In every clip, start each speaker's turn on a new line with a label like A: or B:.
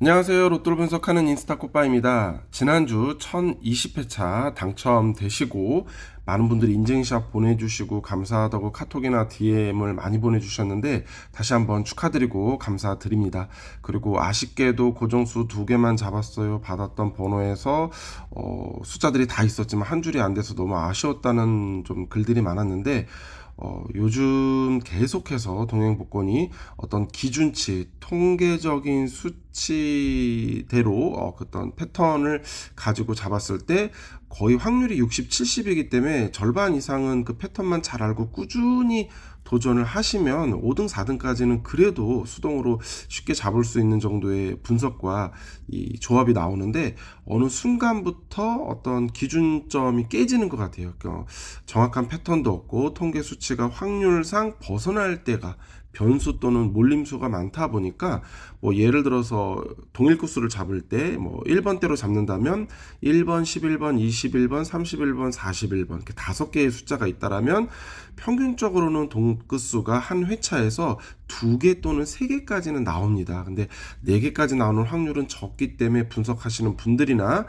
A: 안녕하세요. 로또를 분석하는 인스타 꽃바입니다. 지난주 1020회차 당첨되시고 많은 분들이 인증샷 보내주시고 감사하다고 카톡이나 DM을 많이 보내주셨는데 다시 한번 축하드리고 감사드립니다. 그리고 아쉽게도 고정수 2개만 잡았어요. 받았던 번호에서 숫자들이 다 있었지만 한 줄이 안 돼서 너무 아쉬웠다는 좀 글들이 많았는데 요즘 계속해서 동행복권이 어떤 기준치, 통계적인 수치대로 어떤 패턴을 가지고 잡았을 때 거의 확률이 60, 70이기 때문에 절반 이상은 그 패턴만 잘 알고 꾸준히 도전을 하시면 5등, 4등까지는 그래도 수동으로 쉽게 잡을 수 있는 정도의 분석과 이 조합이 나오는데 어느 순간부터 어떤 기준점이 깨지는 것 같아요. 정확한 패턴도 없고 통계 수치가 확률상 벗어날 때가 변수 또는 몰림수가 많다 보니까 예를 들어서 동일 구수를 잡을 때 1번대로 잡는다면 1번, 11번, 21번, 31번, 41번 이렇게 5개의 숫자가 있다라면 평균적으로는 동끝수가 한 회차에서 2개 또는 3개까지는 나옵니다. 근데 4개까지 나오는 확률은 적기 때문에 분석하시는 분들이나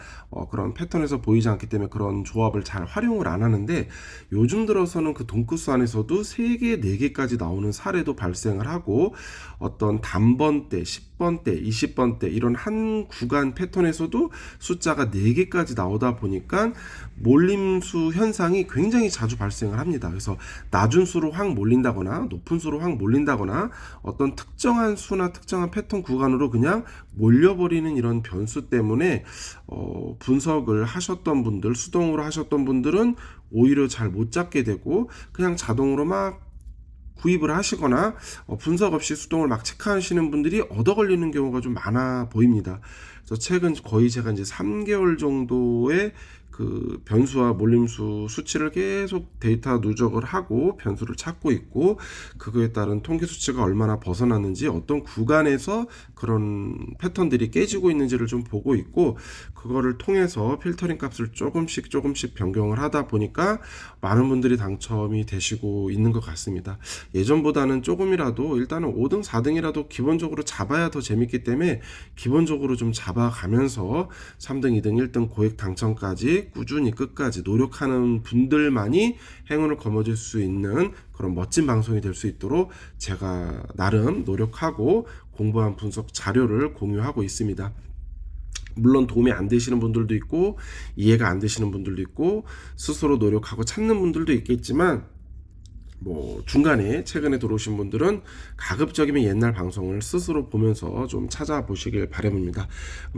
A: 그런 패턴에서 보이지 않기 때문에 그런 조합을 잘 활용을 안 하는데 요즘 들어서는 그 동끝수 안에서도 3개, 4개까지 나오는 사례도 발생을 하고 어떤 단번대, 10번대, 20번대 이런 한 구간 패턴에서도 숫자가 4개까지 나오다 보니까 몰림수 현상이 굉장히 자주 발생을 합니다. 그래서 낮은 수로 확 몰린다거나 높은 수로 확 몰린다거나 어떤 특정한 수나 특정한 패턴 구간으로 그냥 몰려버리는 이런 변수 때문에 분석을 하셨던 분들, 수동으로 하셨던 분들은 오히려 잘 못 잡게 되고 그냥 자동으로 막 구입을 하시거나 분석 없이 수동을 막 체크하시는 분들이 얻어 걸리는 경우가 좀 많아 보입니다. 그래서 최근 거의 제가 이제 3개월 정도의 그 변수와 몰림수 수치를 계속 데이터 누적을 하고 변수를 찾고 있고 그거에 따른 통계 수치가 얼마나 벗어났는지 어떤 구간에서 그런 패턴들이 깨지고 있는지를 좀 보고 있고 그거를 통해서 필터링 값을 조금씩 변경을 하다 보니까 많은 분들이 당첨이 되시고 있는 것 같습니다. 예전보다는 조금이라도 일단은 5등, 4등이라도 기본적으로 잡아야 더 재밌기 때문에 기본적으로 좀 잡아가면서 3등, 2등, 1등 고액 당첨까지 꾸준히 끝까지 노력하는 분들만이 행운을 거머쥘 수 있는 그런 멋진 방송이 될 수 있도록 제가 나름 노력하고 공부한 분석 자료를 공유하고 있습니다. 물론 도움이 안 되시는 분들도 있고 이해가 안 되시는 분들도 있고 스스로 노력하고 찾는 분들도 있겠지만 중간에 최근에 들어오신 분들은 가급적이면 옛날 방송을 스스로 보면서 좀 찾아보시길 바랍니다.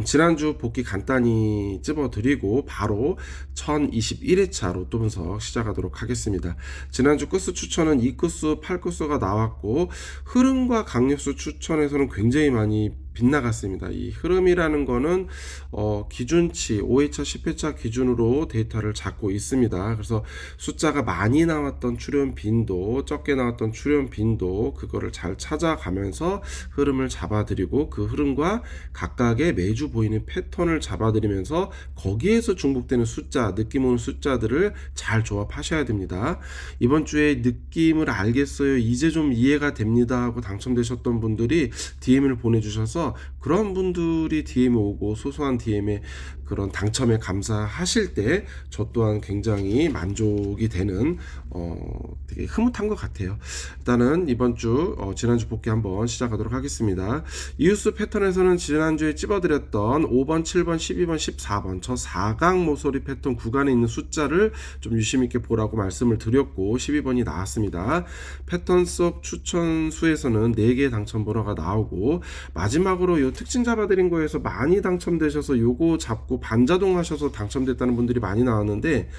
A: 지난주 복귀 간단히 찝어드리고 바로 1021회차 로또 분석 시작하도록 하겠습니다. 지난주 끝수 추천은 2끝수, 8끝수가 나왔고 흐름과 강력수 추천에서는 굉장히 많이 빗나갔습니다. 이 흐름이라는 거는 기준치 5회차 10회차 기준으로 데이터를 잡고 있습니다. 그래서 숫자가 많이 나왔던 출현 빈도, 적게 나왔던 출현 빈도 그거를 잘 찾아가면서 흐름을 잡아드리고 그 흐름과 각각의 매주 보이는 패턴을 잡아드리면서 거기에서 중복되는 숫자, 느낌 오는 숫자들을 잘 조합하셔야 됩니다. 이번 주에 느낌을 알겠어요, 이제 좀 이해가 됩니다 하고 당첨되셨던 분들이 DM을 보내주셔서 그런 분들이 DM이 오고 소소한 DM에 그런 당첨에 감사하실 때 저 또한 굉장히 만족이 되는 되게 흐뭇한 것 같아요. 일단은 이번 주 지난주 복귀 한번 시작하도록 하겠습니다. 이웃수 패턴에서는 지난주에 찝어드렸던 5번, 7번, 12번, 14번 저 4강 모서리 패턴 구간에 있는 숫자를 좀 유심 있게 보라고 말씀을 드렸고 12번이 나왔습니다. 패턴 속 추천수에서는 4개의 당첨 번호가 나오고 마지막으로 요 특징 잡아드린 거에서 많이 당첨되셔서 요거 잡고 반자동 하셔서 당첨됐다는 분들이 많이 나왔는데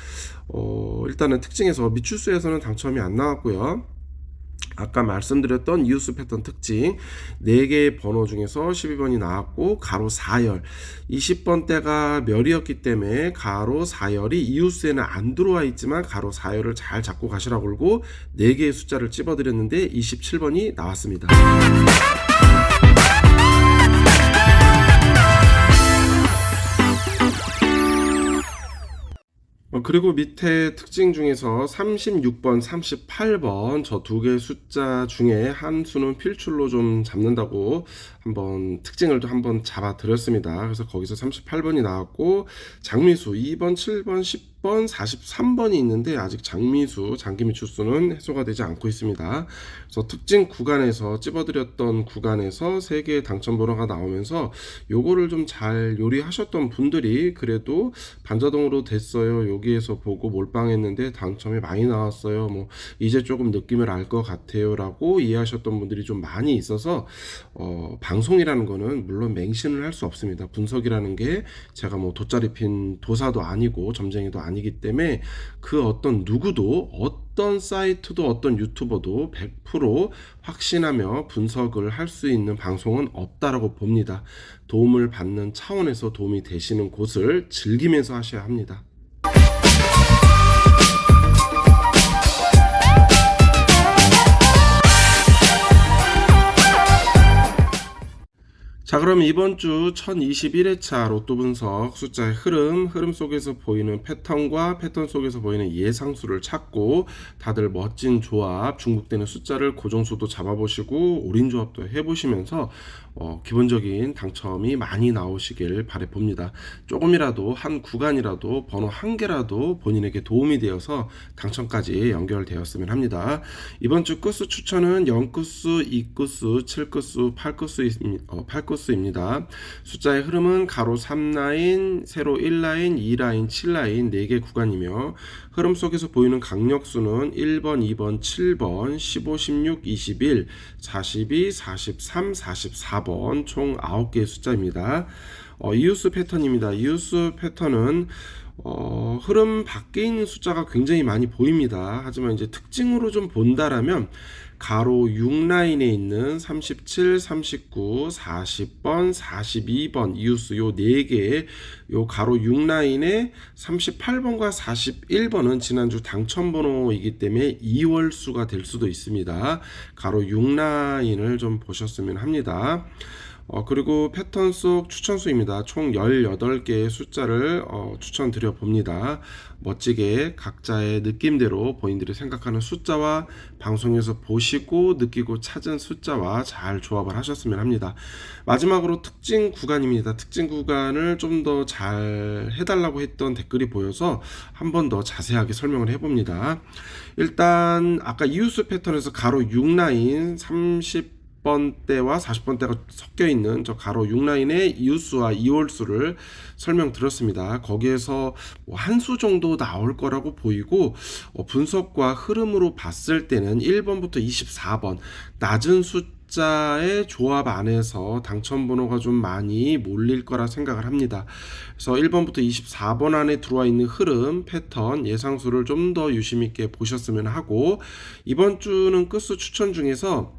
A: 일단은 특징에서 미추수에서는 당첨이 안 나왔고요. 아까 말씀드렸던 이웃수 패턴 특징 4개의 번호 중에서 12번이 나왔고 가로 4열 20번대가 멸이었기 때문에 가로 4열이 이웃수에는 안 들어와 있지만 가로 4열을 잘 잡고 가시라고 그러고 4개의 숫자를 찝어드렸는데 27번이 나왔습니다. 그리고 밑에 특징 중에서 36번, 38번 저 두 개 숫자 중에 한 수는 필출로 좀 잡는다고 한번 특징을 또 한번 잡아 드렸습니다. 그래서 거기서 38번이 나왔고 장미수 2번, 7번, 10번, 43번이 있는데 아직 장미수, 장기미추수는 해소가 되지 않고 있습니다. 그래서 특징 구간에서 찝어드렸던 구간에서 3개의 당첨 번호가 나오면서 요거를 좀 잘 요리하셨던 분들이 그래도 반자동으로 됐어요. 여기에서 보고 몰빵했는데 당첨이 많이 나왔어요. 뭐 이제 조금 느낌을 알 것 같아요라고 이해하셨던 분들이 좀 많이 있어서 방송이라는 거는 물론 맹신을 할 수 없습니다. 분석이라는 게 제가 뭐 돗자리 핀 도사도 아니고 점쟁이도 아니기 때문에 그 어떤 누구도 어떤 사이트도 어떤 유튜버도 100% 확신하며 분석을 할 수 있는 방송은 없다라고 봅니다. 도움을 받는 차원에서 도움이 되시는 곳을 즐기면서 하셔야 합니다. 자, 그럼 이번 주 1021회차 로또 분석 숫자의 흐름 속에서 보이는 패턴과 패턴 속에서 보이는 예상수를 찾고 다들 멋진 조합, 중복되는 숫자를 고정수도 잡아보시고 올인 조합도 해보시면서 기본적인 당첨이 많이 나오시길 바라봅니다. 조금이라도 한 구간이라도 번호 한 개라도 본인에게 도움이 되어서 당첨까지 연결되었으면 합니다. 이번 주 끝수 추천은 0끝수, 2끝수, 7끝수, 8끝수입니다. 숫자의 흐름은 가로 3라인, 세로 1라인, 2라인, 7라인 4개 구간이며 흐름 속에서 보이는 강력수는 1번, 2번, 7번, 15, 16, 21, 42, 43, 44번 총 9개의 숫자입니다. 이웃수 패턴입니다. 이웃수 패턴은 흐름 밖에 있는 숫자가 굉장히 많이 보입니다. 하지만 이제 특징으로 좀 본다라면 가로 6라인에 있는 37, 39, 40번, 42번 이웃수 요 4개의 요 가로 6라인에 38번과 41번은 지난주 당첨번호이기 때문에 2월수가 될 수도 있습니다. 가로 6라인을 좀 보셨으면 합니다. 그리고 패턴 속 추천수입니다. 총 18개의 숫자를 추천드려 봅니다. 멋지게 각자의 느낌대로 본인들이 생각하는 숫자와 방송에서 보시고 느끼고 찾은 숫자와 잘 조합을 하셨으면 합니다. 마지막으로 특징 구간입니다. 특징 구간을 좀 더 잘 해달라고 했던 댓글이 보여서 한 번 더 자세하게 설명을 해봅니다. 일단 아까 이웃수 패턴에서 가로 6라인 30번대와 40번대가 섞여 있는 저 가로 6라인의 이웃수와 이월수를 설명드렸습니다. 거기에서 한 수 정도 나올 거라고 보이고 분석과 흐름으로 봤을 때는 1번부터 24번 낮은 숫자의 조합 안에서 당첨 번호가 좀 많이 몰릴 거라 생각을 합니다. 그래서 1번부터 24번 안에 들어와 있는 흐름, 패턴, 예상수를 좀 더 유심 있게 보셨으면 하고 이번 주는 끝수 추천 중에서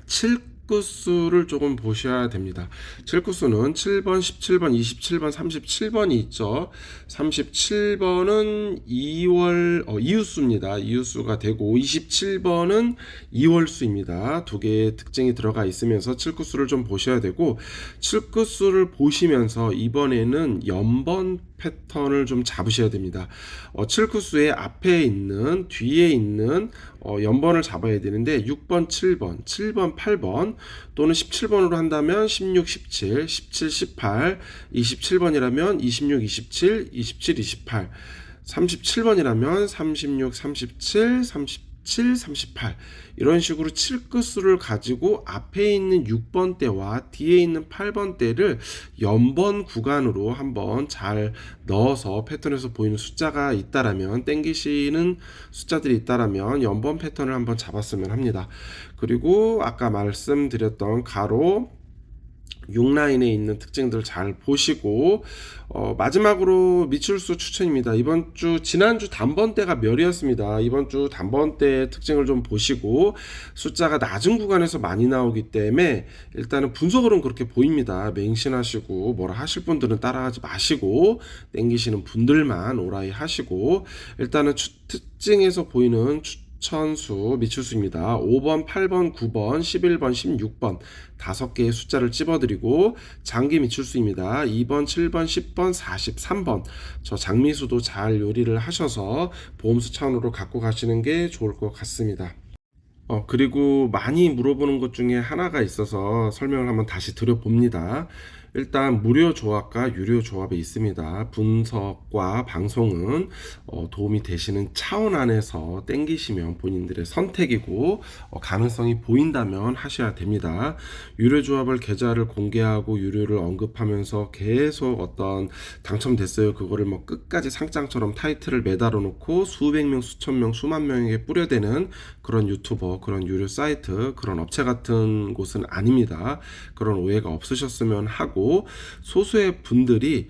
A: 7구수를 조금 보셔야 됩니다. 7구수는 7번, 17번, 27번, 37번이 있죠. 37번은 2월 이웃수입니다. 이웃수가 되고 27번은 2월수입니다. 두 개의 특징이 들어가 있으면서 7구수를 좀 보셔야 되고 7구수를 보시면서 이번에는 연번 패턴을 좀 잡으셔야 됩니다. 7구수의 앞에 있는 뒤에 있는 연번을 잡아야 되는데 6번, 7번, 7번, 8번 또는 17번으로 한다면 16, 17, 17, 18, 27번이라면 26, 27, 27, 28, 37번이라면 36, 37, 37, 38 이런 식으로 7끝수를 가지고 앞에 있는 6번대와 뒤에 있는 8번대를 연번 구간으로 한번 잘 넣어서 패턴에서 보이는 숫자가 있다라면 땡기시는 숫자들이 있다라면 연번 패턴을 한번 잡았으면 합니다. 그리고 아까 말씀드렸던 가로 6라인에 있는 특징들 잘 보시고 마지막으로 미출수 추천입니다. 이번 주 지난주 단번대가 멸이었습니다. 이번 주 단번대 특징을 좀 보시고 숫자가 낮은 구간에서 많이 나오기 때문에 일단은 분석으로는 그렇게 보입니다. 맹신하시고 뭐라 하실 분들은 따라하지 마시고 땡기시는 분들만 오라이 하시고 일단은 특징에서 보이는 추천수 미출수입니다. 5번, 8번, 9번, 11번, 16번 5개의 숫자를 찝어드리고 장기 미출수입니다. 2번, 7번, 10번, 43번 저 장미수도 잘 요리를 하셔서 보험수 차원으로 갖고 가시는 게 좋을 것 같습니다. 그리고 많이 물어보는 것 중에 하나가 있어서 설명을 한번 다시 드려봅니다. 일단 무료 조합과 유료 조합이 있습니다. 분석과 방송은 도움이 되시는 차원 안에서 땡기시면 본인들의 선택이고 가능성이 보인다면 하셔야 됩니다. 유료 조합을 계좌를 공개하고 유료를 언급하면서 계속 어떤 당첨됐어요 그거를 뭐 끝까지 상장처럼 타이틀을 매달아 놓고 수백 명, 수천 명, 수만 명에게 뿌려대는 그런 유튜버, 그런 유료 사이트, 그런 업체 같은 곳은 아닙니다. 그런 오해가 없으셨으면 하고, 소수의 분들이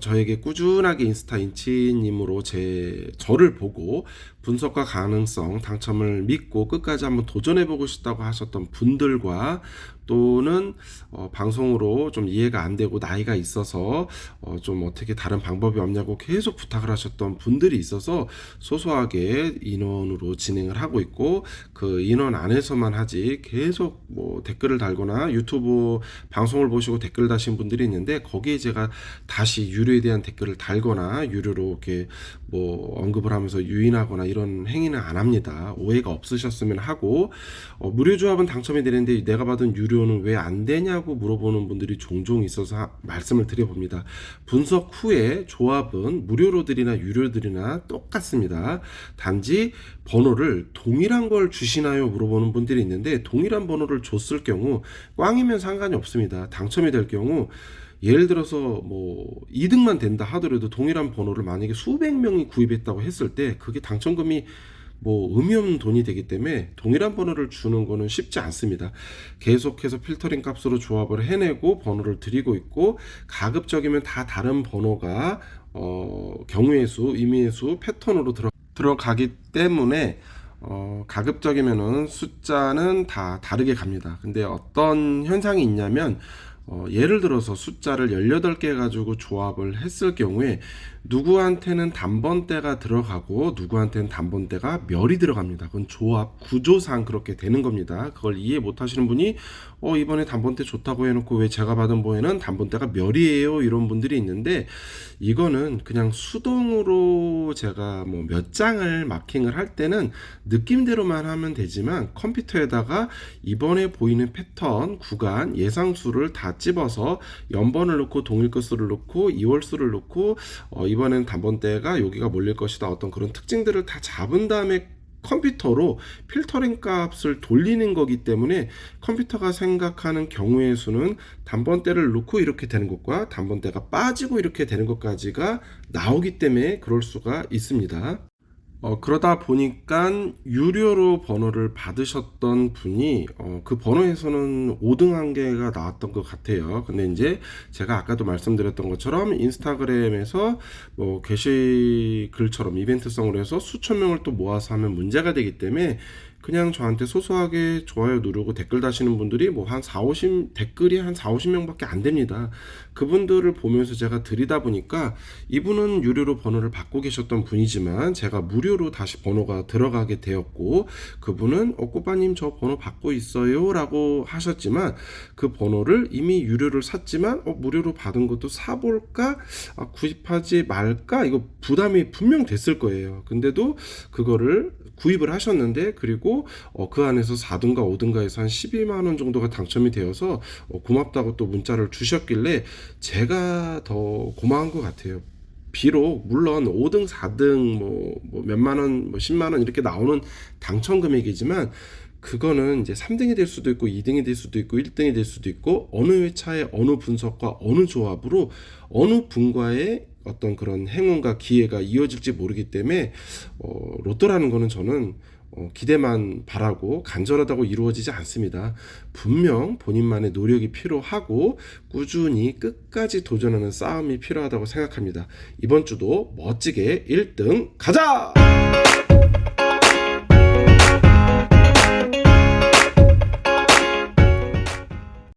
A: 저에게 꾸준하게 인스타 인치님으로 저를 보고 분석과 가능성, 당첨을 믿고 끝까지 한번 도전해보고 싶다고 하셨던 분들과 또는 방송으로 좀 이해가 안 되고 나이가 있어서 좀 어떻게 다른 방법이 없냐고 계속 부탁을 하셨던 분들이 있어서 소소하게 인원으로 진행을 하고 있고 그 인원 안에서만 하지 계속 뭐 댓글을 달거나 유튜브 방송을 보시고 댓글 다신 분들이 있는데 거기에 제가 다시 유료에 대한 댓글을 달거나 유료로 이렇게 뭐 언급을 하면서 유인하거나 이런 행위는 안 합니다. 오해가 없으셨으면 하고 무료 조합은 당첨이 되는데 내가 받은 유료는 왜 안 되냐고 물어보는 분들이 종종 있어서 말씀을 드려봅니다. 분석 후에 조합은 무료로들이나 유료들이나 똑같습니다. 단지 번호를 동일한 걸 주시나요? 물어보는 분들이 있는데 동일한 번호를 줬을 경우 꽝이면 상관이 없습니다. 당첨이 될 경우 예를 들어서 뭐 2등만 된다 하더라도 동일한 번호를 만약에 수백 명이 구입했다고 했을 때 그게 당첨금이 뭐 의미 없는 돈이 되기 때문에 동일한 번호를 주는 거는 쉽지 않습니다. 계속해서 필터링 값으로 조합을 해내고 번호를 드리고 있고 가급적이면 다 다른 번호가 경우의 수, 의미의 수, 패턴으로 들어가기 때문에 가급적이면은 숫자는 다 다르게 갑니다. 근데 어떤 현상이 있냐면 예를 들어서 숫자를 18개 가지고 조합을 했을 경우에 누구한테는 단번대가 들어가고 누구한테는 단번대가 멸이 들어갑니다. 그건 조합 구조상 그렇게 되는 겁니다. 그걸 이해 못 하시는 분이 이번에 단번대 좋다고 해놓고 왜 제가 받은 보에는 단번대가 멸이에요 이런 분들이 있는데 이거는 그냥 수동으로 제가 뭐 몇 장을 마킹을 할 때는 느낌대로만 하면 되지만 컴퓨터에다가 이번에 보이는 패턴 구간 예상수를 다 찝어서 연번을 넣고 동일끝수를 넣고 2월수를 넣고 이번에는 단번대가 여기가 몰릴 것이다 어떤 그런 특징들을 다 잡은 다음에 컴퓨터로 필터링 값을 돌리는 거기 때문에 컴퓨터가 생각하는 경우의 수는 단번대를 넣고 이렇게 되는 것과 단번대가 빠지고 이렇게 되는 것까지가 나오기 때문에 그럴 수가 있습니다. 그러다 보니까 유료로 번호를 받으셨던 분이 그 번호에서는 5등 한 개가 나왔던 것 같아요. 근데 이제 제가 아까도 말씀드렸던 것처럼 인스타그램에서 뭐 게시글처럼 이벤트성으로 해서 수천 명을 또 모아서 하면 문제가 되기 때문에 그냥 저한테 소소하게 좋아요 누르고 댓글 다시는 분들이 뭐 한 40, 댓글이 한 4, 50명밖에 안 됩니다. 그분들을 보면서 제가 드리다 보니까 이분은 유료로 번호를 받고 계셨던 분이지만 제가 무료로 다시 번호가 들어가게 되었고 그분은 꽃바님 저 번호 받고 있어요 라고 하셨지만 그 번호를 이미 유료를 샀지만 무료로 받은 것도 사볼까? 구입하지 말까? 이거 부담이 분명 됐을 거예요. 근데도 그거를 구입을 하셨는데 그리고 그 안에서 4등가 5등가에서 한 12만원 정도가 당첨이 되어서 고맙다고 또 문자를 주셨길래 제가 더 고마운 것 같아요. 비록 물론 5등 4등 뭐 몇만원 뭐 10만원 이렇게 나오는 당첨 금액이지만 그거는 이제 3등이 될 수도 있고 2등이 될 수도 있고 1등이 될 수도 있고 어느 회차의 어느 분석과 어느 조합으로 어느 분과의 어떤 그런 행운과 기회가 이어질지 모르기 때문에 로또라는 거는 저는 기대만 바라고 간절하다고 이루어지지 않습니다. 분명 본인만의 노력이 필요하고 꾸준히 끝까지 도전하는 싸움이 필요하다고 생각합니다. 이번 주도 멋지게 1등 가자!